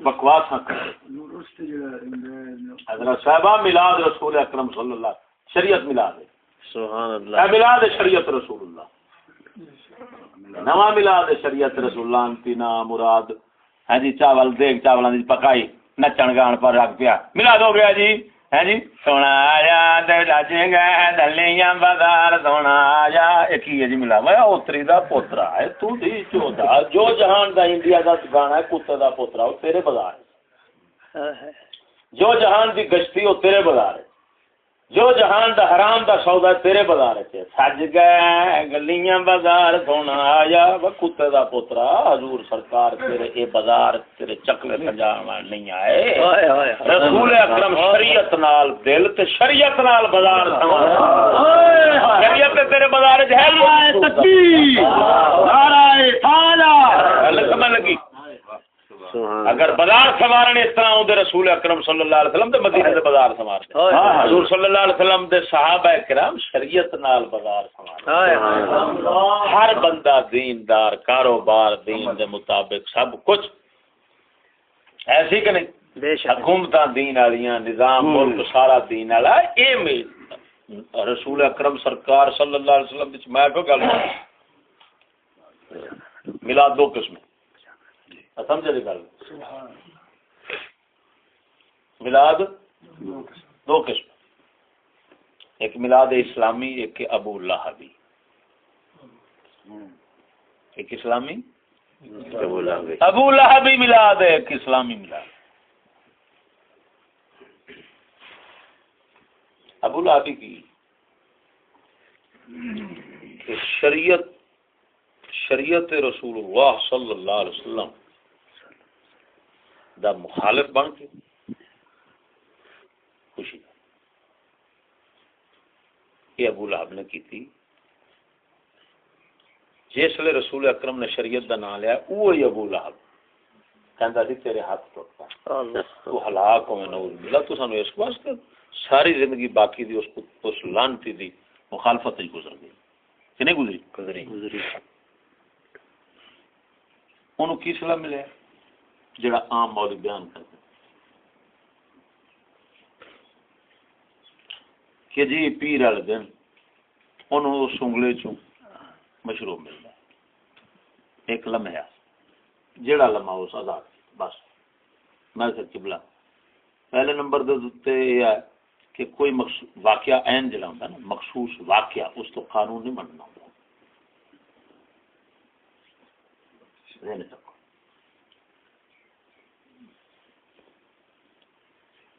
بکواس حضرت صاحبہ میلاد رسول اکرم صلی اللہ شریعت میلاد ہے سبحان اللہ میلاد شریعت رسول اللہ نواں میلاد شریعت رسول اللہ انتنا مراد ہے جی چاول دیگ چاولاں دی پکائی نچن گان پر رکھ پیا میلاد ہو گیا جی ہے جی سونا آیا تے لج گئے دلیاں بازار سونا آیا ایک ہی ہے جی میلاد میں اوتری دا پوترا ہے تو دی چودا جو جہان دا انڈیا دا گانا ہے کتے دا پوترا او تیرے بازار ہے جو جہان دی گشتی او تیرے بازار ہے جو جہان دا حرام دا سودا تیرے بازار ہے سج گئے گلیاں بازار سونا آیا کتے دا پوترا حضور سرکار تیرے اے بازار تیرے چکلے سجاون نہیں آئے رسول اکرم شریعت نال دل تے شریعت نال بازار سونا شریعت تے تیرے بازار ہے تکبیر نعرہ تعالی اللہ لگی اگر بازار سوارن اس طرح ہوں رسول اکرم صلی اللہ علیہ وسلم دے مدینے دے بازار سوار حضور صلی اللہ علیہ وسلم دے صحابہ کرام شریعت نال بازار سوار ہر بندہ دیندار کاروبار دین دے مطابق سب کچھ ایسی کہ نہیں حکومتاں دین والیاں نظام ملک سارا دین والا اے رسول اکرم سرکار صلی اللہ علیہ وسلم وچ میں کوئی گل میلاد دو قسم سمجھے دی گل میلاد دو قسم ایک میلاد اسلامی ایک ابو لہبی ایک اسلامی ابو لہبی میلاد ہے ایک اسلامی میلاد ابو لہبی کی کہ شریعت رسول اللہ صلی اللہ علیہ وسلم دا مخالف بن کے خوشی یہ ابو لہب نے کی تھی جس لئے رسول اکرم نے شریعت دا نام لیا وہی ابو لہب کہندا سی تیرے ہاتھ ٹوٹتا تو ہلاک ہوئے نعوذ باللہ تو سانو اس واسطے ساری زندگی باقی دی اس لعنتی دی مخالفت ہی گزر گئی کہ نہیں گزری انہوں کی صلاح ملے جڑا عام مولوی بیان کرتے کہ جی پیر والے دن انہوں سنگلے چوں مشروب ملتا ہے ایک لمحہ جڑا لمحہ اس آزاد بس میں سے قبلہ پہلے نمبر دے یہ ہے کہ کوئی واقعہ عین جڑا ہوتا ہے نا مخصوص واقعہ اس تو قانون نہیں بننا ہوتا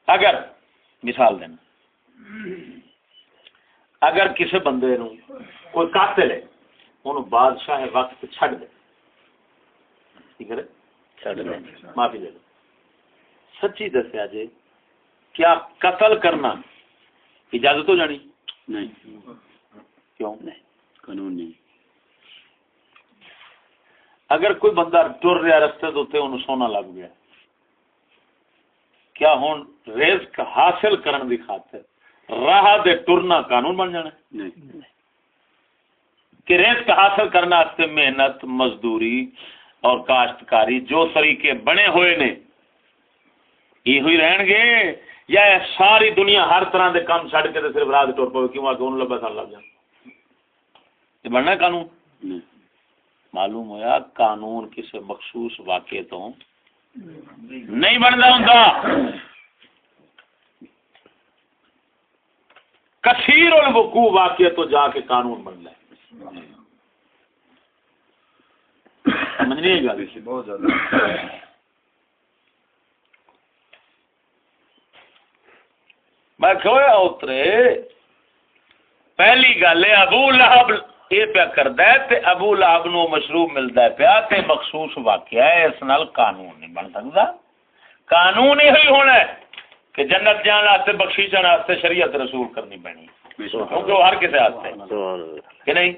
اگر مثال دینا اگر کسی بندے نو کوئی قاتل ہے انہوں بادشاہ وقت چھڑ دے کی کرے معافی دے دے سچی دسیا جی کیا قتل کرنا اجازت ہو جانی نہیں کیوں نہیں قانون نہیں اگر کوئی بندہ ٹر رہا رستے تو انہوں سونا لگ گیا کیا ہون رزق حاصل کرن دی خاطر راہ دے ٹرنا قانون بن جانا نہیں کہ رزق حاصل کرنا واسطے محنت مزدوری اور کاشتکاری جو طریقے بنے ہوئے نے یہ ہوئی رہن گے یا ساری دنیا ہر طرح دے کام چھڑ کے صرف راہ دے ٹر پے کیوں آ کے انہوں لبا سال لگ جان یہ بننا قانون معلوم ہویا قانون کسی مخصوص واقعے تو نہیں بنتا ہوں کثیر الوقوع واقعے تو جا کے قانون بننا ہے سمجھنے گا بہت زیادہ میں کہویا اترے پہلی گل ہے ابو لہب یہ پیا کردا ہے تے ابو لہب نو مشروب ملدا ہے پیا تے مخصوص واقعہ ہے اس نال قانون نہیں بن سکدا قانون یہ ہونا ہے کہ جنت جان واسطے بخشیشن واسطے شریعت رسول کرنی پینی کیونکہ وہ ہر کسی واسطے کہ نہیں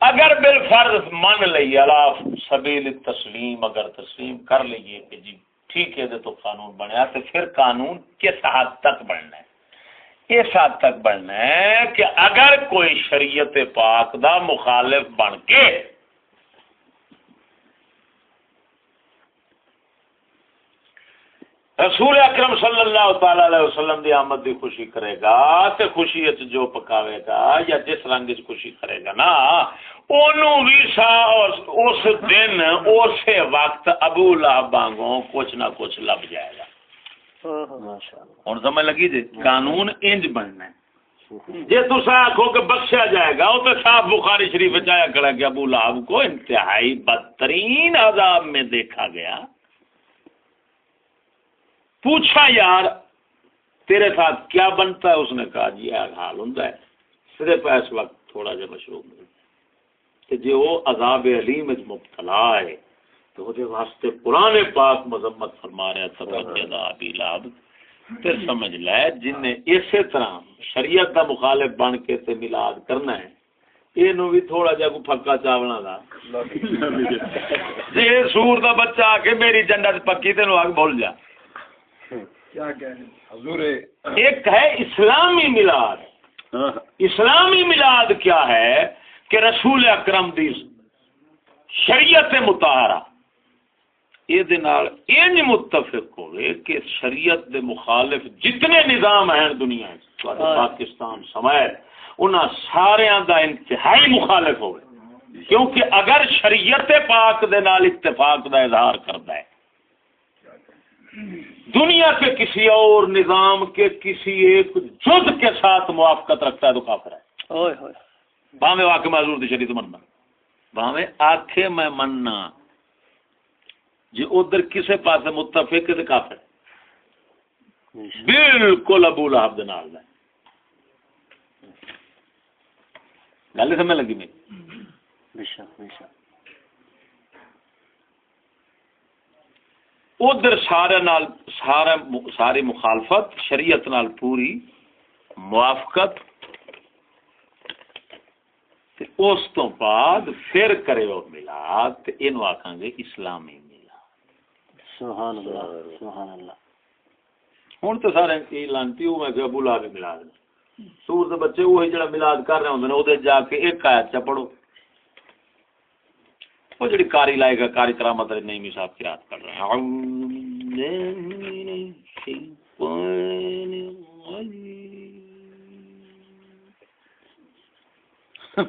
اگر بالفرض من لئی علی سبیل التسلیم اگر تسلیم کر لئیے کہ جی ٹھیک ہے تو قانون بنیا تو پھر قانون کس حد تک بننا ہے اس حد تک بننا ہے کہ اگر کوئی شریعت پاک دا مخالف بن کے رسول اکرم صلی اللہ تعالی علیہ وسلم دی آمد دی خوشی کرے گا تے خوشی وچ جو پکاوے گا یا جس رنگ وچ خوشی کرے گا نا اونوں بھی اس دن اسی وقت ابو لہب وانگوں کچھ نہ کچھ لب جائے گا. ہن سمجھ لگی جی قانون انج بننا ہے. جے تساں آکھو کہ بخشیا جائے گا وہ تو صاحب بخاری شریف وچ آیا کھڑا کہ ابو لہب کو انتہائی بدترین عذاب میں دیکھا گیا. پوچھا یار تیرے ساتھ کیا بنتا ہے؟ اس نے کہا جی یہ حال ہوتا ہے صرف اس وقت تھوڑا جا مشروب ملتا ہے کہ جی وہ عذاب علیم مبتلا ہے تو وہ واسطے قرآن پاک مذمت فرما رہا تھا ابی لہب. پھر سمجھ لے جن نے اسی طرح شریعت دا مخالف بن کے تے میلاد کرنا ہے یہ بھی تھوڑا جا کو پکا چاولا دا جی سور دا بچہ آ کے میری جنت پکی تینوں آگ بھول جا. ایک ہے اسلامی میلاد. اسلامی میلاد کیا ہے کہ رسول اکرم دی شریعت مطہرہ یہ متفق ہوئے کہ شریعت دے مخالف جتنے نظام ہیں دنیا پاکستان سمیت انہاں ساریاں دا انتہائی مخالف ہوئے کیونکہ اگر شریعت پاک دے نال اتفاق دا اظہار کرتا ہے دنیا کے کسی اور نظام کے کسی ایک جز کے ساتھ موافقت رکھتا ہے تو کافر ہے. باہمیں واقع معذور دی شریعت مننا باہمیں آکھے میں مننا جی ادھر کسے پاس متفق ہے کافر بالکل ابو لہب دے نال ہے. گل سمجھ لگی میری؟ ادھر ساری مخالفت شریعت نال پوری موافقت تے اس تو بعد پھر کرے وہ میلاد تے اینو آکھاں گے اسلامی میلاد. سبحان اللہ سبحان اللہ. ہن تے سارے کی لانتی ہو میں کہ ابو لہب میلاد سور دے بچے وہی جڑا میلاد کر رہے ہوندے نے اودے جا کے ایک آیت چ پڑھو وہ جڑی کاری لائے گا کاری کرامت نہیں صاحب کی رات کر رہے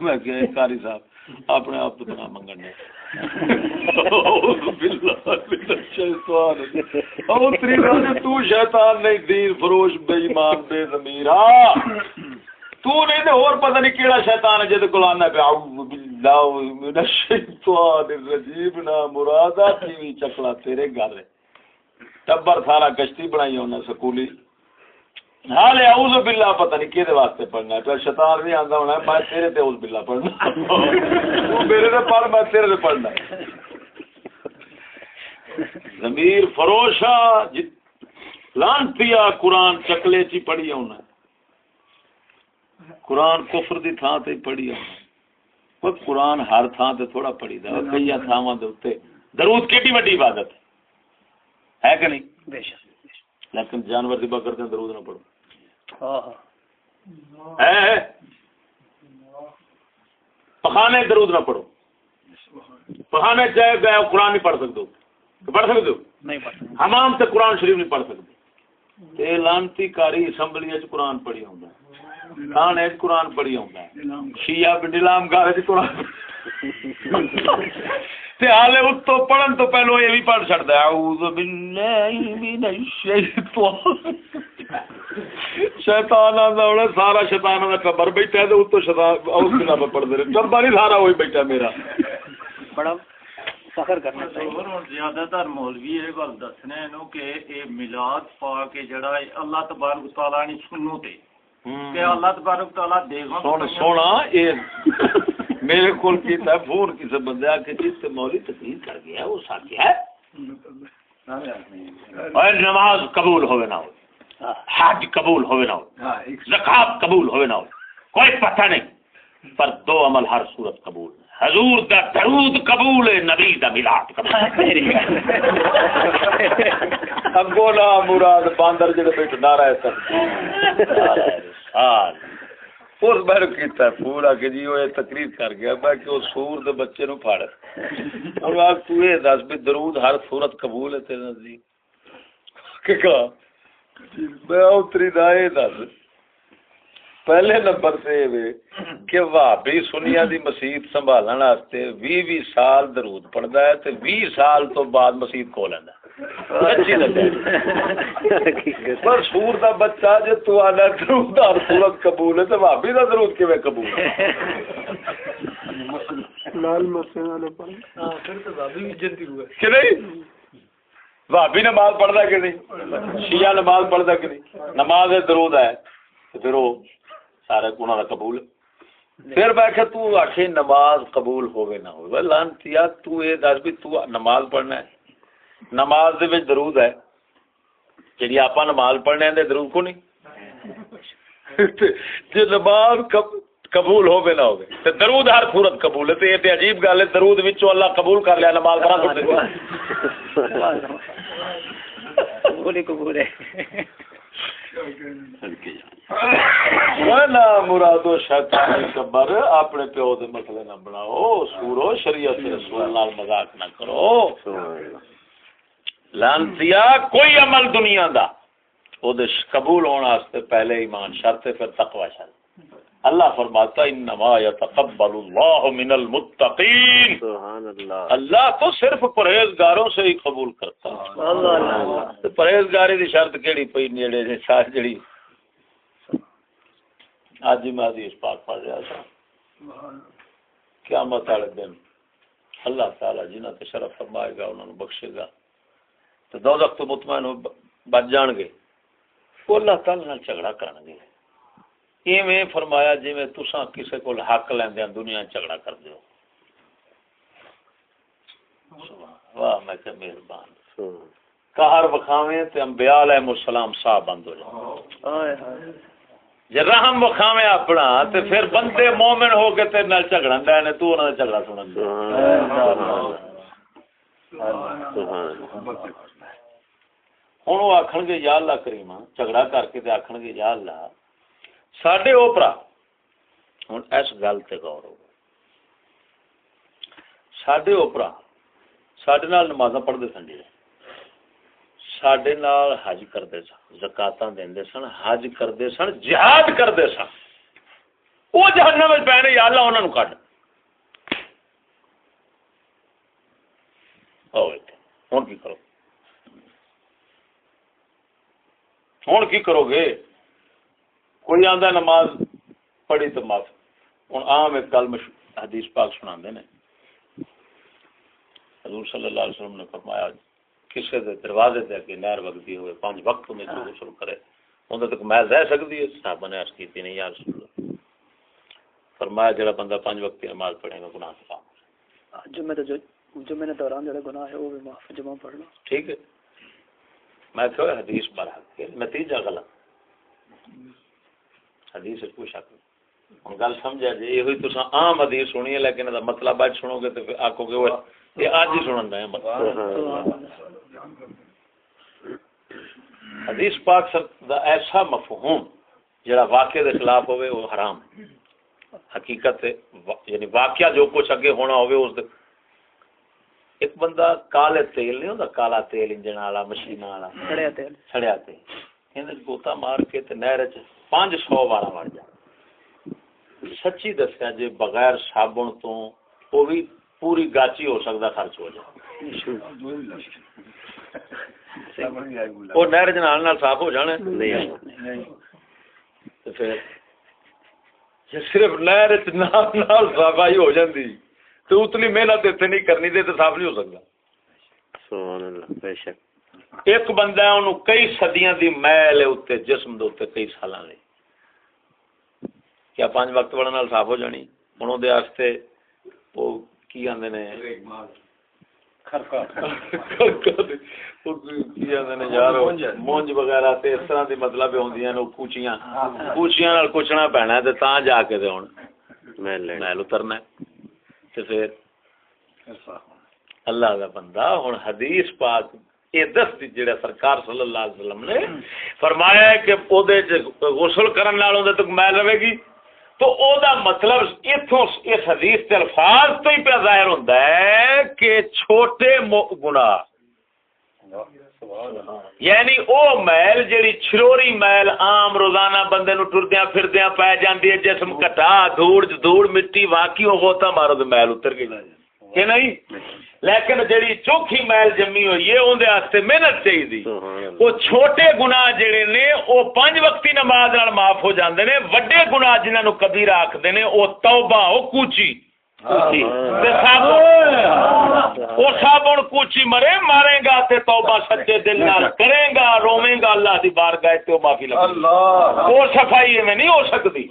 میں کہ کاری صاحب اپنے آپ تو بنا منگن تو شیطان نہیں دین فروش بے ایمان بے ضمیرا تو نہیں تے اور پتہ نہیں کیڑا شیطان ہے جے کول آنا پہ اعوذ باللہ من الشیطان الرجیم نا مرادا ٹی وی چکلا تیرے گھر ہے ٹبر سارا کشتی بنائی ہونا سکولی حال اعوذ باللہ پتہ نہیں کیدے واسطے پڑھنا ہے. شیطان بھی آندا ہونا میں تیرے تے اعوذ باللہ پڑھنا تو میرے تے پڑھ میں تیرے تے پڑھنا ضمیر فروشا لانتیا قرآن چکلے چی پڑھی ہونا قرآن کفر دی تھان تے پڑھی ہونا قرآن ہر تھان تے تھوڑا پڑھی دا کئی تھاواں دے اوتے درود کیڈی وڈی عبادت ہے کہ نہیں لیکن جانور ذبح کرتے ہیں درود نہ پڑھو ہے پخانے درود نہ پڑھو پخانے چاہے گئے قرآن نہیں پڑھ سکتے پڑھ سکتے ہو حمام تے قرآن شریف نہیں پڑھ سکتے تے لانتی کاری اسمبلی وچ قرآن پڑھی ہوندا تھانے وچ قرآن پڑھی ہوندا شیعہ بنڈلام گاہ وچ قرآن تے حالے اس تو پڑھن تو پہلو یہ بھی پڑھ چھڑدا ہے اعوذ باللہ من الشیطان شیطان آندا سارا شیطان دا ٹبر بیٹھا تے اس تو شیطان اعوذ باللہ میں پڑھ دے ٹبر نہیں سارا وہی بیٹھا میرا بڑا فخر کرنا چاہیے. زیادہ تر مولوی یہ گل دسنے نو کہ اے میلاد پا کے جڑا اللہ تبارک تعالیٰ نے سنو تے کہ اللہ تبارک تعالیٰ دیکھو سونا یہ میرے کول کیتا فون کسی بندے آ کے جس سے مولوی تقریر کر گیا وہ ساتھ ہے اور نماز قبول ہوئے نہ ہو حج قبول ہوئے نہ ہو زکات قبول ہوئے نہ ہو کوئی پتہ نہیں پر دو عمل ہر صورت قبول حضور دا درود قبول ہے نبی دا میلاد قبول اگو نا مراد باندر جڑے بیٹھ نعرہ تکبیر اس بار کیتا پورا کہ جی وہ تقریر کر گیا میں کہ اس سور دے بچے نو پھاڑ اور آپ تو یہ دس بھی درود ہر صورت قبول ہے تیرے نزدیک میں اتری دا یہ دس پہلے نمبر سے کہ وہابی سنیا دی مسیت سنبھالن واسطے 20 سال درود پڑھدا ہے تے 20 سال تو بعد مسیت کھو لیندا پر سور دا بچہ جے تو آنا درود ہر صورت قبول ہے تے وہابی دا درود کیویں قبول ہے لال مسے والے پر ہاں پھر تو بابی بھی جنتی ہوئے کہ نہیں وہابی نماز پڑھدا کہ نہیں شیعہ نماز پڑھدا کہ نہیں نماز درود ہے پھر وہ سارے گناہ دا قبول پھر میں کہ تو آکھے نماز قبول ہوے نہ ہوے لعنتیا تو اے دس بھی تو نماز پڑھنا ہے نماز دے وچ درود ہے جڑی آپاں نماز پڑھنے دے درود کو نہیں جے نماز قبول ہوے نہ ہوے تے درود ہر صورت قبول ہے تے یہ تے عجیب گل ہے درود وچوں اللہ قبول کر لیا نماز پڑھا سکتے قبول ہے مرادو شیطان کبر اپنے پیو دے مسئلے نہ بناؤ سورو شریعت رسول نال مذاق نہ کرو لعنتیا کوئی عمل دنیا دا او دے قبول ہونے واسطے پہلے ایمان شرط ہے پھر تقوی شرط اللہ فرماتا انما یتقبل اللہ من المتقین سبحان اللہ اللہ تو صرف پرہیزگاروں سے ہی قبول کرتا ہے اللہ پرہیزگاری دی شرط کیڑی پئی نیڑے نے ساری جڑی آج میں حدیث پاک پڑھ رہا تھا قیامت والے دن اللہ تعالی جنہاں تے شرف فرمائے گا انہاں نوں بخشے گا تو دوزخ تو مطمئن بچ جان گے وہ اللہ تعالی نال جھگڑا کرن گے ایویں فرمایا جی میں تساں کسے کول حق لیندیاں دنیا جھگڑا کر دیو واہ میں کہ مہربان قہر وکھاویں تے انبیاء علیہ السلام صاح بند ہو جائیں ہائے ہائے جے رحم وکھاویں اپنا تے پھر بندے مومن ہو کے تیرے نال جھگڑن دے نے تو انہاں دا جھگڑا سنن دے ہن وہ آکھن گے یا اللہ کریمہ جھگڑا کر کے تے آکھن گے یا اللہ ساڈے اوپرا ہن اس گل تے غور ہو ساڈے اوپرا ساڈے نال نمازاں پڑھدے سن جی ساڈے نال حج کردے سن زکاتاں دیندے سن حج کردے سن جہاد کردے سن وہ جہنم وچ پے نے یا اللہ انہاں نوں کڈ ہن کی کرو ہن کی کرو گے کوئی آندا نماز پڑھی تو معاف ہن عام ایک گل حدیث پاک سناندے نے حضور صلی اللہ علیہ وسلم نے فرمایا کسی دے دروازے تے کہ نہر وگدی ہوئے 5 وقت میں غسل کرے اوندا تک محل رہ سکدی ہے صحابہ نے عرض کیتی نہیں یا رسول اللہ فرمایا جڑا بندہ 5 وقت کی نماز پڑھے گا گناہ سے پاک جو میں نے دوران جڑے گناہ ہے وہ بھی معاف جمع پڑھنا ٹھیک ہے میں کہ حدیث برحق ہے نتیجہ غلط حدیث کوئی شک نہیں ہن گل سمجھا جی یہ ہوئی تساں عام حدیث سنی ہے لیکن دا مطلب اج سنو گے تے آکھو گے یہ اج ہی سنن دا ہے حدیث پاک دا ایسا مفہوم جڑا واقعے دے خلاف ہوئے وہ حرام ہے حقیقت ہے یعنی واقعہ جو کچھ اگے ہونا ہوئے اس دے ایک بندہ کالے تیل نہیں ہوندا کالا تیل انجن والا مشین والا سڑیا تیل ایندے گوتا مار کے تے نہر وچ 500 وار وڑ جا سچی دسیا جے بغیر صابن تو وہ بھی پوری گاچی ہو سکتا خرچ ہو جائے وہ نہر جنال نال صاف ہو جانا نہیں پھر جے صرف نہر نال صفائی ہو جاندی تو اتنی محنت اتنے نہیں کرنی دے تو صاف نہیں ہو سکتا سبحان اللہ بے شک ایک بندہ ہے انہوں کئی صدیاں دی میل ہے اتنے جسم دے اتنے کئی سالاں لے کیا 5 وقت پڑھن نال صاف ہو جانی انہوں دے واسطے وہ کی آندے نے مونج وغیرہ تے اس طرح دی مطلب ہوندیاں نے کوچیاں نال کچنا پینا تے تاں جا کے تے ہن میل اترنا تے پھر اللہ دا بندہ ہن حدیث پاک یہ دس جڑا سرکار صلی اللہ علیہ وسلم نے فرمایا ہے کہ او دے غسل کرن نال اون دے تک میل رہے گی تو او دا مطلب ایتھوں اس حدیث کے الفاظ تو ہی پہ ظاہر ہوندا ہے کہ چھوٹے گناہ یعنی او میل جیڑی چھروری میل عام روزانہ بندے نو ٹردیاں پھردیاں پی جاندی ہے، جسم کٹا دھوڑ مٹی واقعی وہ غوطہ مارو تے میل اتر گئی کہ نہیں؟ لیکن جیڑی چوکھی میل جمی ہوئی ہے اون دے واسطے محنت چاہیے. وہ چھوٹے گناہ جڑے نے وہ 5 وقتی نماز نال معاف ہو جاندے نے، وڈے گناہ جنہاں نو کبیرہ آکھدے نے وہ توبہ او کوچی صابن کوچی مارے گا تے توبہ سچے دل نال کرے گا، روے گا اللہ دی بارگاہ تے معافی لگے وہ صفائی میں نہیں ہو سکتی.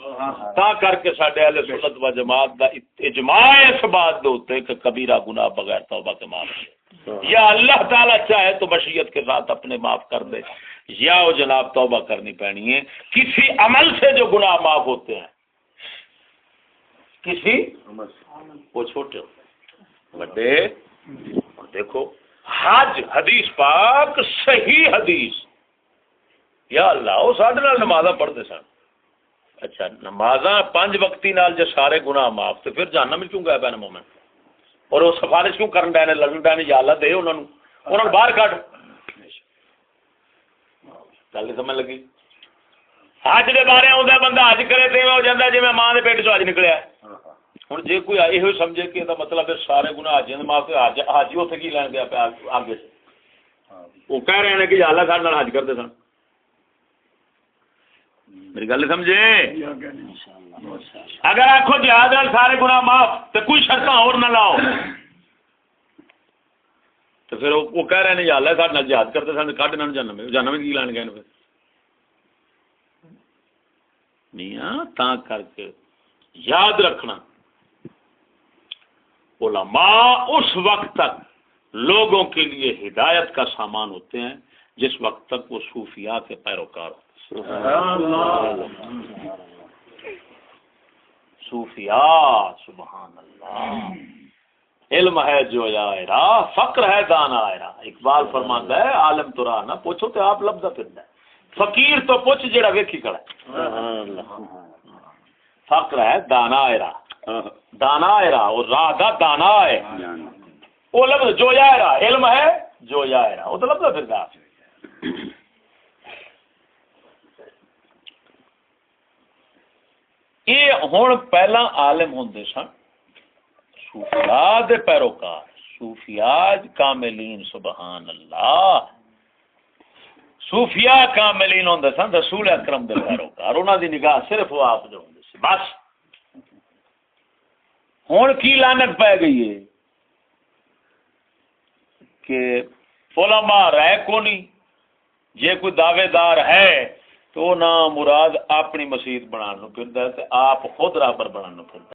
تا کر کے ساڈے اہل سنت و جماعت دا اجماع اس بات دے اوتے کہ کبیرہ گناہ بغیر توبہ کے معاف ہے، یا اللہ تعالی چاہے تو مشیت کے ساتھ اپنے معاف کر دے، یا وہ جناب توبہ کرنی پڑنی ہے. کسی عمل سے جو گناہ معاف ہوتے ہیں، کسی وہ چھوٹے بڑے. دیکھو حج حدیث پاک صحیح حدیث، یا اللہ وہ ساڈے نال نمازاں پڑھتے سن. اچھا نمازاں 5 وقتی نال جو سارے گناہ معاف تو پھر جہنم کیوں گئے پے مومن؟ اور وہ سفارش کیوں کرن ڈے نے، لڑن ڈے نے، یا اللہ دے انہاں نوں باہر کڈ. گل سمجھ لگی؟ حج دے بارے آਉਂਦਾ بندہ حج کرے تے ہو جاندا جویں ماں دے پیٹ چوں حج نکلیا. ہوں جی کوئی یہ سمجھے کہ یہ مطلب سارے گناہ حاجی معاف حاجی اتنے کی لین گیا پیا آگے سے وہ کہہ رہے ہیں کہ اللہ سارے نال حج کرتے سن. میری گل سمجھے؟ اگر آخو جہاد نال سارے گناہ معاف تو کوئی شرطاں اور نہ لاؤ تو پھر وہ کہہ رہے ہیں یا اللہ سارے نال جہاد کرتے سن، کڈ انہاں نوں جہنم کی لین گئے پھر میاں. تا کر کے یاد رکھنا علماء اس وقت تک لوگوں کے لیے ہدایت کا سامان ہوتے ہیں جس وقت تک وہ صوفیاء کے پیروکار ہوتے ہیں. صوفیاء سبحان اللہ، علم ہے جو آئرہ، فقر ہے دانا آئرہ. اقبال فرماتا ہے عالم تو راہ نہ پوچھو تو آپ لفظ پھردا ہے، فقیر تو پوچھ جڑا ویکھی کھڑا ہے. فقر ہے دانا آئرہ، دانا ہے راہ اور راہ دا دانا ہے وہ لفظ جو یا راہ، علم ہے جو یا راہ وہ تو لفظ پھر دا. یہ ہن پہلا عالم ہوندے سن صوفیاء دے پیروکار، صوفیاء کاملین سبحان اللہ. صوفیاء کاملین ہوندے سن رسول اکرم دے پیروکار، انہاں دی نگاہ صرف وہ آپ جو ہوندے سی بس. ہوں کی لعنت پی گئی ہے کہ علماء رہ کو نہیں، جے کوئی دعوے دار ہے تو نہ مراد اپنی مسجد بنانا پھردا ہے تے آپ خود رابر بنانا پھردا.